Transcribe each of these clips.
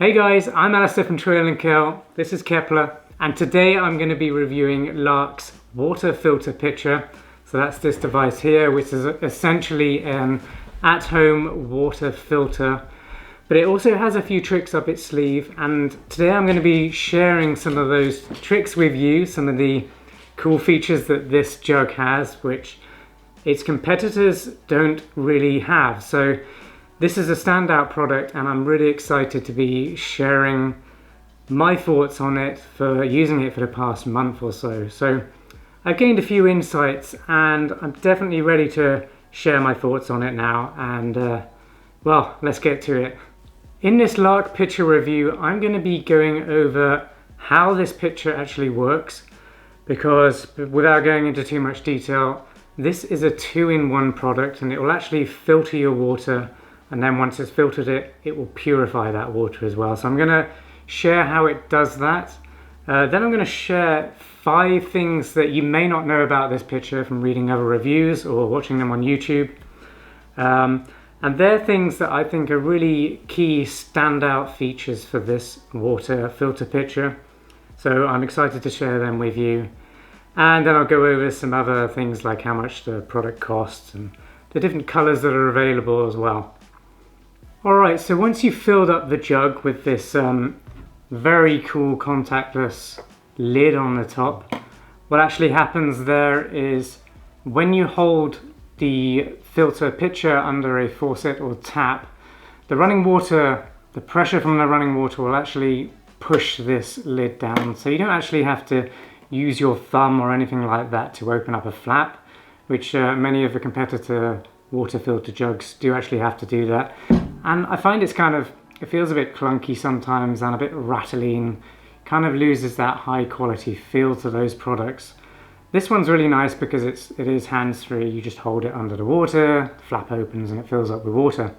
Hey guys, I'm Alastair from Trail & Kill. This is Kepler, and today I'm going to be reviewing LARQ's water filter pitcher. So that's this device here, which is essentially an at-home water filter, but it also has a few tricks up its sleeve, and today I'm going to be sharing some of those tricks with you, some of the cool features that this jug has, which its competitors don't really have. So this is a standout product, and I'm really excited to be sharing my thoughts on it for using it for the past month or so. So I've gained a few insights, and I'm definitely ready to share my thoughts on it now. And well, let's get to it. In this LARQ pitcher review, I'm going to be going over how this pitcher actually works, because without going into too much detail, this is a two-in-one product, and it will actually filter your water. And then once it's filtered it will purify that water as well. So I'm going to share how it does that. Then I'm going to share 5 things that you may not know about this pitcher from reading other reviews or watching them on YouTube. And they're things that I think are really key standout features for this water filter pitcher. So I'm excited to share them with you. And then I'll go over some other things like how much the product costs and the different colors that are available as well. Alright, so once you've filled up the jug with this very cool contactless lid on the top, what actually happens there is when you hold the filter pitcher under a faucet or tap, the running water, the pressure from the running water will actually push this lid down. So you don't actually have to use your thumb or anything like that to open up a flap, which many of the competitor water filter jugs do actually have to do that. And I find it feels a bit clunky sometimes and a bit rattly, and kind of loses that high quality feel to those products. This one's really nice because it is hands-free. You just hold it under the water, flap opens, and it fills up with water.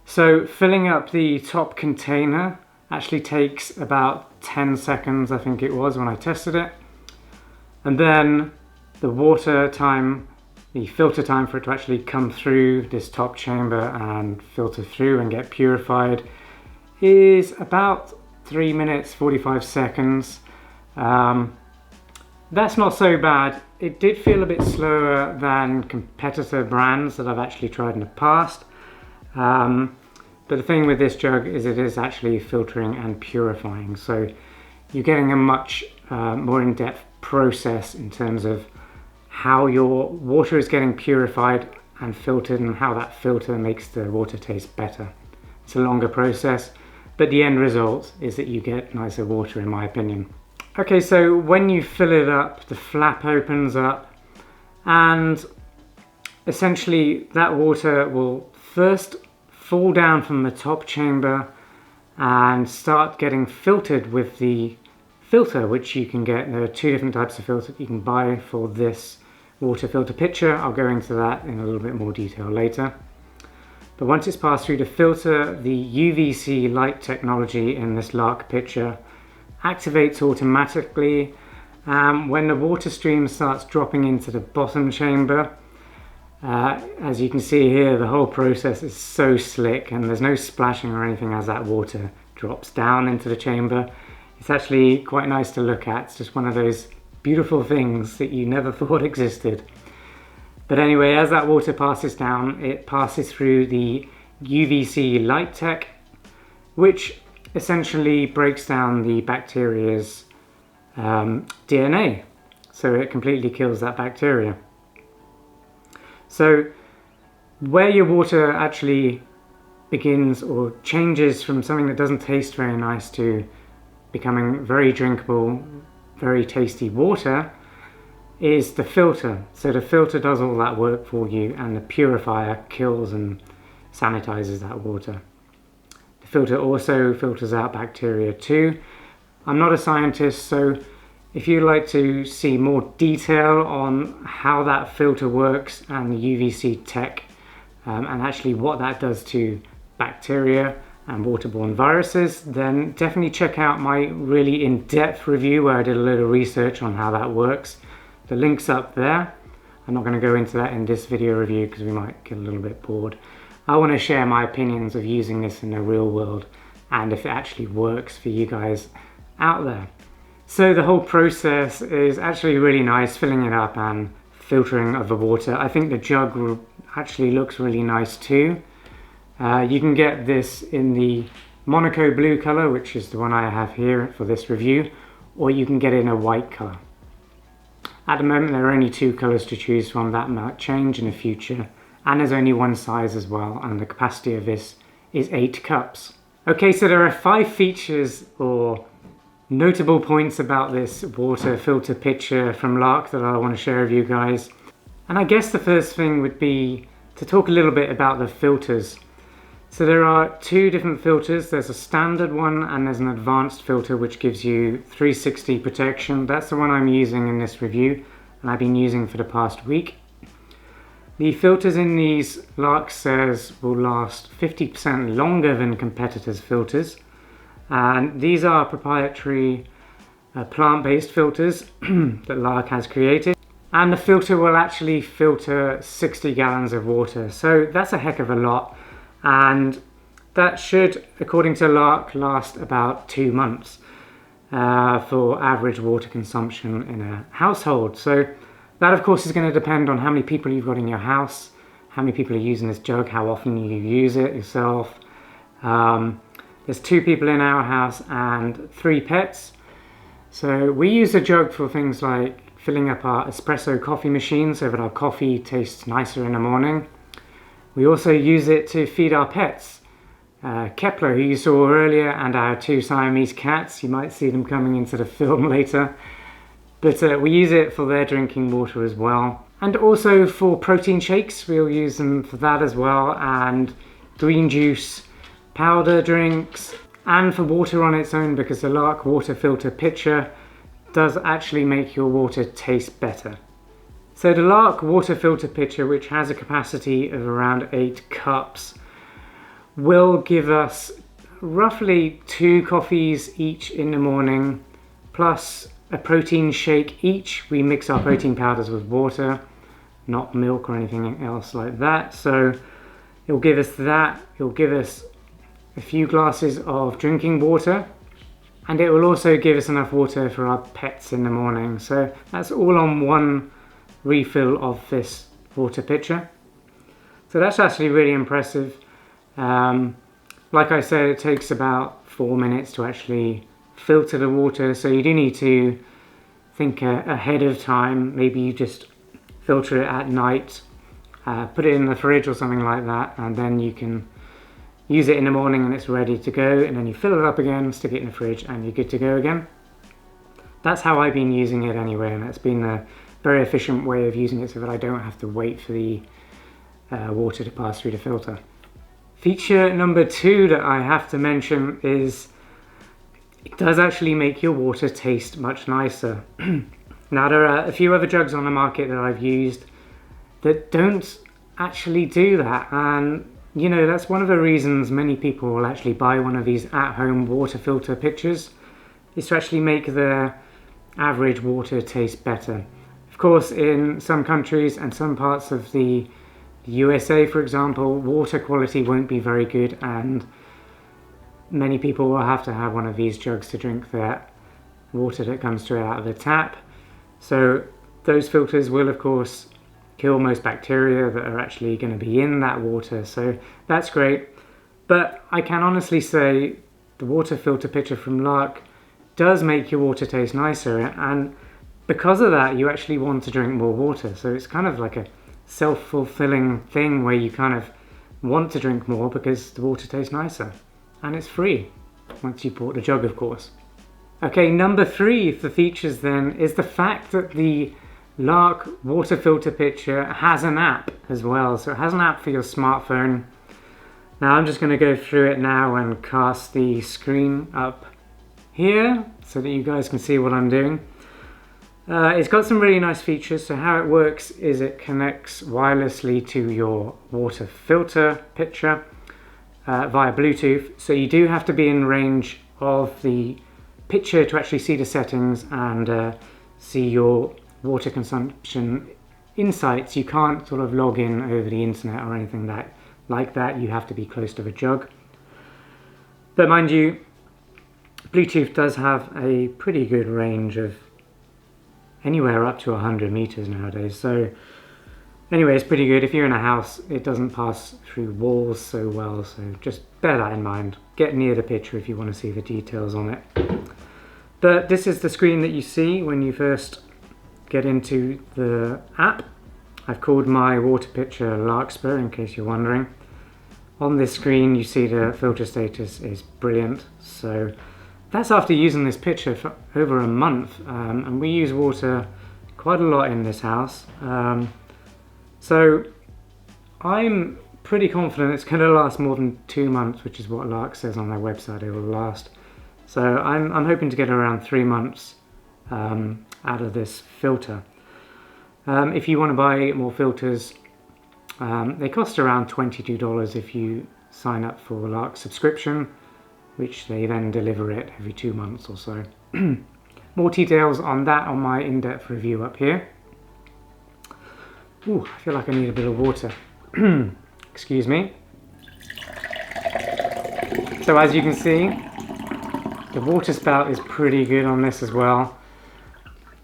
So filling up the top container actually takes about 10 seconds, I think it was when I tested it. And then the water time, the filter time for it to actually come through this top chamber and filter through and get purified is about 3 minutes 45 seconds. That's not so bad. It did feel a bit slower than competitor brands that I've actually tried in the past. But the thing with this jug is it is actually filtering and purifying. So you're getting a much more in-depth process in terms of how your water is getting purified and filtered, and how that filter makes the water taste better. It's a longer process, but the end result is that you get nicer water, in my opinion. Okay, so when you fill it up, the flap opens up, and essentially that water will first fall down from the top chamber and start getting filtered with the filter, which you can get. There are 2 different types of filter you can buy for this water filter pitcher. I'll go into that in a little bit more detail later. But once it's passed through the filter, the UVC light technology in this LARQ pitcher activates automatically when the water stream starts dropping into the bottom chamber. As you can see here, the whole process is so slick, and there's no splashing or anything as that water drops down into the chamber. It's actually quite nice to look at. It's just one of those beautiful things that you never thought existed. But anyway, as that water passes down, it passes through the UVC light tech, which essentially breaks down the bacteria's DNA. So it completely kills that bacteria. So where your water actually begins or changes from something that doesn't taste very nice to becoming very drinkable, very tasty water is the filter. So the filter does all that work for you, and the purifier kills and sanitizes that water. The filter also filters out bacteria too. I'm not a scientist, so if you'd like to see more detail on how that filter works and the UVC tech and actually what that does to bacteria and waterborne viruses, then definitely check out my really in-depth review where I did a little research on how that works. The link's up there. I'm not going to go into that in this video review because we might get a little bit bored. I want to share my opinions of using this in the real world and if it actually works for you guys out there. So the whole process is actually really nice, filling it up and filtering of the water. I think the jug actually looks really nice too. You can get this in the Monaco blue color, which is the one I have here for this review, or you can get it in a white color. At the moment there are only 2 colors to choose from. That might change in the future, and there's only one size as well, and the capacity of this is 8 cups. Okay, so there are 5 features or notable points about this water filter pitcher from LARQ that I want to share with you guys. And I guess the first thing would be to talk a little bit about the filters. So there are 2 different filters. There's a standard one and there's an advanced filter which gives you 360 protection. That's the one I'm using in this review and I've been using for the past week. The filters in these, LARQ says, will last 50% longer than competitors' filters. And these are proprietary plant-based filters that LARQ has created. And the filter will actually filter 60 gallons of water. So that's a heck of a lot. And that should, according to LARQ, last about 2 months for average water consumption in a household. So that, of course, is going to depend on how many people you've got in your house, how many people are using this jug, how often you use it yourself. There's 2 people in our house and 3 pets. So we use a jug for things like filling up our espresso coffee machine so that our coffee tastes nicer in the morning. We also use it to feed our pets. Kepler, who you saw earlier, and our 2 Siamese cats. You might see them coming into the film later. But we use it for their drinking water as well. And also for protein shakes, we'll use them for that as well. And green juice, powder drinks, and for water on its own, because the LARQ water filter pitcher does actually make your water taste better. So the LARQ water filter pitcher, which has a capacity of around 8 cups, will give us roughly 2 coffees each in the morning, plus a protein shake each. We mix our protein powders with water, not milk or anything else like that. So it'll give us that. It'll give us a few glasses of drinking water, and it will also give us enough water for our pets in the morning. So that's all on one refill of this water pitcher. So that's actually really impressive. Like I said, it takes about 4 minutes to actually filter the water, so you do need to think ahead of time. Maybe you just filter it at night, put it in the fridge or something like that, and then you can use it in the morning and it's ready to go, and then you fill it up again, stick it in the fridge, and you're good to go again. That's how I've been using it anyway, and that's been a very efficient way of using it so that I don't have to wait for the water to pass through the filter. Feature number 2 that I have to mention is it does actually make your water taste much nicer. Now there are a few other jugs on the market that I've used that don't actually do that, and you know, that's one of the reasons many people will actually buy one of these at-home water filter pitchers, is to actually make their average water taste better. Of course, in some countries and some parts of the USA, for example, water quality won't be very good, and many people will have to have one of these jugs to drink their water that comes straight out of the tap. So those filters will, of course, kill most bacteria that are actually going to be in that water, so that's great. But I can honestly say the water filter pitcher from LARQ does make your water taste nicer, and because of that you actually want to drink more water. So it's kind of like a self-fulfilling thing where you kind of want to drink more because the water tastes nicer, and it's free once you bought the jug, of course. Okay, number 3 for features then is the fact that the LARQ water filter pitcher has an app as well. So it has an app for your smartphone. Now I'm just going to go through it now and cast the screen up here so that you guys can see what I'm doing. It's got some really nice features. So how it works is it connects wirelessly to your water filter pitcher via Bluetooth. So you do have to be in range of the pitcher to actually see the settings and see your water consumption insights. You can't sort of log in over the internet or anything like that. You have to be close to the jug. But mind you, Bluetooth does have a pretty good range of anywhere up to 100 meters nowadays. So anyway, it's pretty good. If you're in a house, it doesn't pass through walls so well. So just bear that in mind. Get near the picture if you want to see the details on it. But this is the screen that you see when you first get into the app. I've called my water pitcher Larkspur, in case you're wondering. On this screen you see the filter status is brilliant. So that's after using this pitcher for over a month, and we use water quite a lot in this house. So I'm pretty confident it's going to last more than 2 months, which is what LARQ says on their website it will last. So I'm hoping to get around 3 months out of this filter. If you want to buy more filters, they cost around $22 if you sign up for LARQ subscription, which they then deliver it every 2 months or so. More details on that on my in-depth review up here. Ooh, I feel like I need a bit of water. Excuse me. So as you can see, the water spout is pretty good on this as well.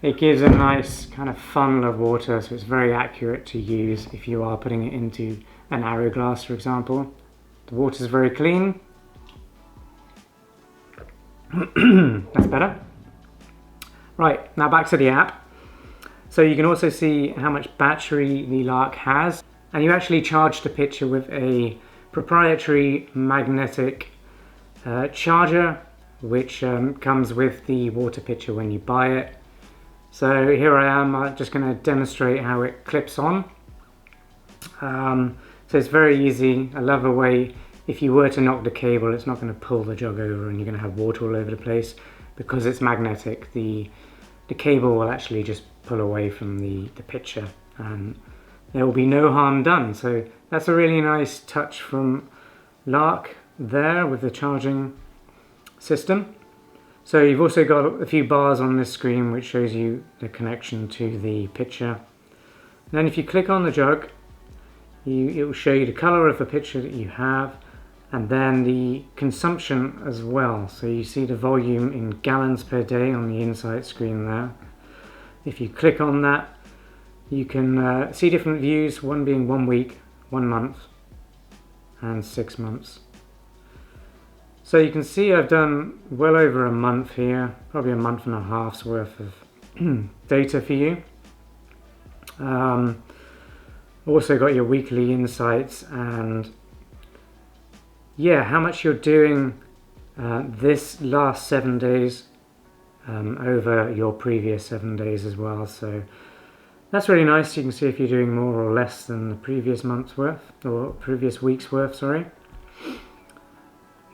It gives a nice kind of funnel of water, so it's very accurate to use if you are putting it into an arrow glass, for example. The water is very clean. That's better. Right, now back to the app. So you can also see how much battery the LARQ has, and you actually charge the pitcher with a proprietary magnetic charger, which comes with the water pitcher when you buy it. So here I am, I'm just going to demonstrate how it clips on. So it's very easy. I love the way if you were to knock the cable, it's not going to pull the jug over and you're going to have water all over the place. Because it's magnetic, the cable will actually just pull away from the pitcher and there will be no harm done. So that's a really nice touch from LARQ there with the charging system. So you've also got a few bars on this screen which shows you the connection to the pitcher. And then if you click on the jug, it will show you the color of the pitcher that you have, and then the consumption as well. So you see the volume in gallons per day on the inside screen there. If you click on that, you can see different views, one being 1 week, 1 month, and 6 months. So you can see I've done well over a month here, probably a month and a half's worth of data for you. Also got your weekly insights and yeah, how much you're doing this last 7 days over your previous 7 days as well. So that's really nice. You can see if you're doing more or less than the previous month's worth, or previous week's worth, sorry.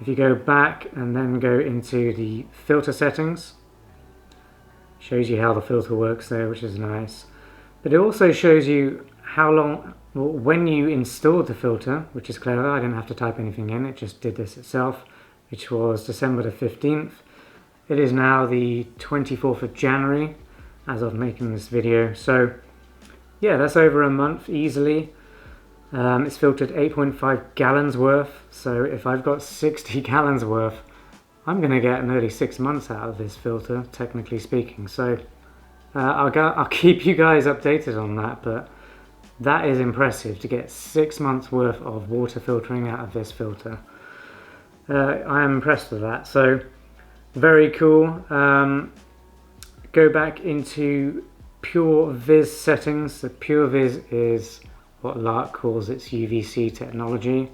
If you go back and then go into the filter settings, shows you how the filter works there, which is nice. But it also shows you how long, well, when you installed the filter, which is clever. I didn't have to type anything in, it just did this itself, which was December the 15th. It is now the 24th of January as of making this video. So yeah, that's over a month easily. It's filtered 8.5 gallons worth, so if I've got 60 gallons worth, I'm going to get nearly 6 months out of this filter, technically speaking. So I'll keep you guys updated on that, but that is impressive to get 6 months worth of water filtering out of this filter. I am impressed with that, so very cool. Go back into PureVis settings. So PureVis is what LARQ calls its UVC technology.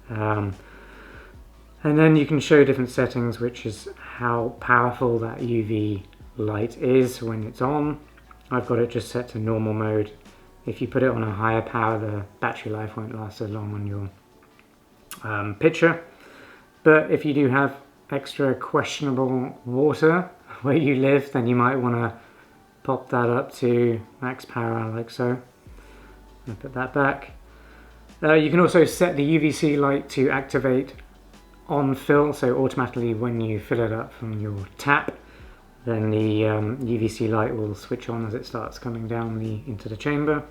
And then you can show different settings, which is how powerful that UV light is when it's on. I've got it just set to normal mode. If you put it on a higher power, the battery life won't last as long on your pitcher. But if you do have extra questionable water where you live, then you might want to pop that up to max power like so. I'll put that back. You can also set the UVC light to activate on fill, so automatically when you fill it up from your tap, then the UVC light will switch on as it starts coming down into the chamber.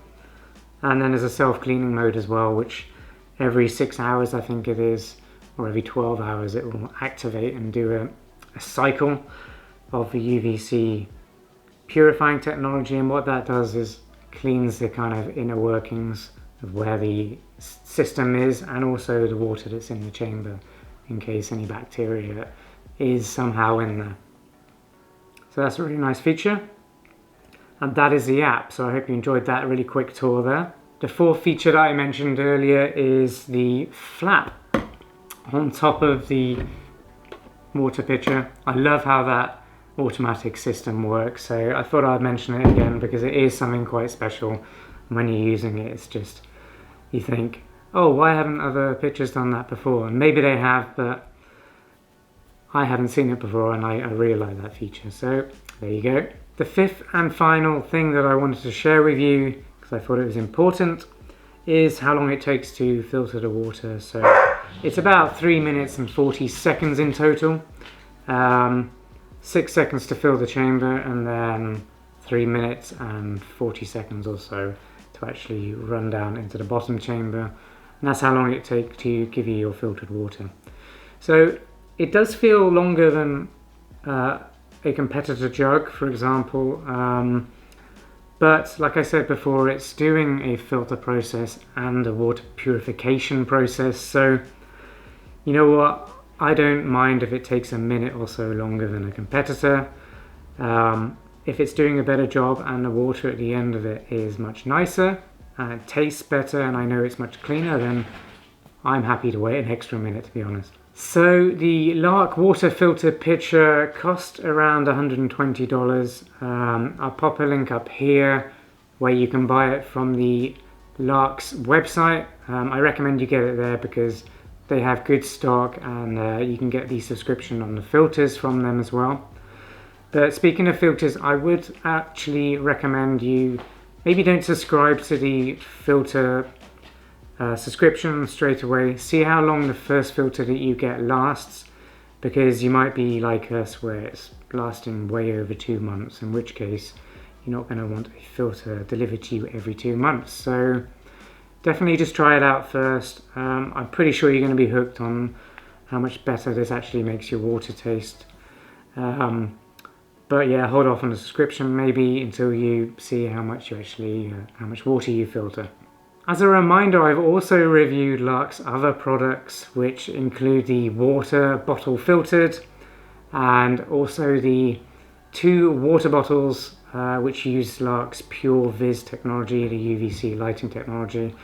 And then there's a self-cleaning mode as well, which every 6 hours I think it is, or every 12 hours it will activate and do a cycle of the UVC purifying technology. And what that does is cleans the kind of inner workings of where the system is, and also the water that's in the chamber, in case any bacteria is somehow in there. So that's a really nice feature, and that is the app. So I hope you enjoyed that really quick tour there. The fourth feature that I mentioned earlier is the flap on top of the water pitcher. I love how that automatic system works, so I thought I'd mention it again because it is something quite special. When you're using it, it's just, you think, oh, why haven't other pitchers done that before? And maybe they have, but I hadn't seen it before, and I really like that feature. So there you go. The fifth and final thing that I wanted to share with you, because I thought it was important, is how long it takes to filter the water. So it's about 3 minutes and 40 seconds in total. 6 seconds to fill the chamber, and then 3 minutes and 40 seconds or so to actually run down into the bottom chamber. And that's how long it takes to give you your filtered water. So it does feel longer than a competitor jug, for example, but like I said before, it's doing a filter process and a water purification process. So you know what, I don't mind if it takes a minute or so longer than a competitor. If it's doing a better job and the water at the end of it is much nicer and it tastes better and I know it's much cleaner, then I'm happy to wait an extra minute, to be honest. So the LARQ water filter pitcher cost around $120. I'll pop a link up here where you can buy it from the LARQ's website. I recommend you get it there because they have good stock, and you can get the subscription on the filters from them as well. But speaking of filters, I would actually recommend you maybe don't subscribe to the filter subscription straight away. See how long the first filter that you get lasts, because you might be like us where it's lasting way over 2 months, in which case you're not going to want a filter delivered to you every 2 months. So definitely just try it out first. I'm pretty sure you're going to be hooked on how much better this actually makes your water taste. But yeah, hold off on the subscription maybe until you see how much you actually, how much water you filter. As a reminder, I've also reviewed LARQ's other products, which include the water bottle filtered, and also the 2 water bottles which use LARQ's PureVis technology, the UVC lighting technology.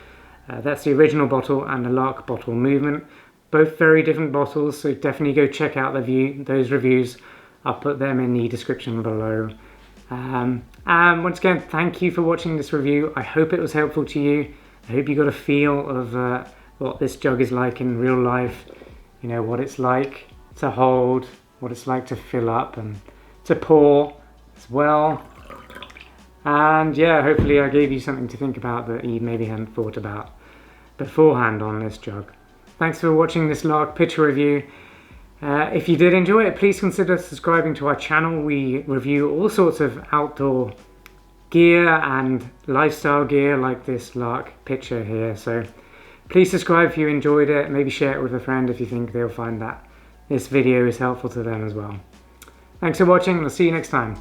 That's the original bottle and the LARQ bottle movement. Both very different bottles, so definitely go check out those reviews. I'll put them in the description below. And once again, thank you for watching this review. I hope it was helpful to you. I hope you got a feel of what this jug is like in real life. You know, what it's like to hold, what it's like to fill up and to pour as well. And yeah, hopefully I gave you something to think about that you maybe hadn't thought about beforehand on this jug. Thanks for watching this LARQ Pitcher review. If you did enjoy it, please consider subscribing to our channel. We review all sorts of outdoor gear and lifestyle gear like this LARQ Pitcher here. So please subscribe if you enjoyed it. Maybe share it with a friend if you think they'll find that this video is helpful to them as well. Thanks for watching, and I'll see you next time.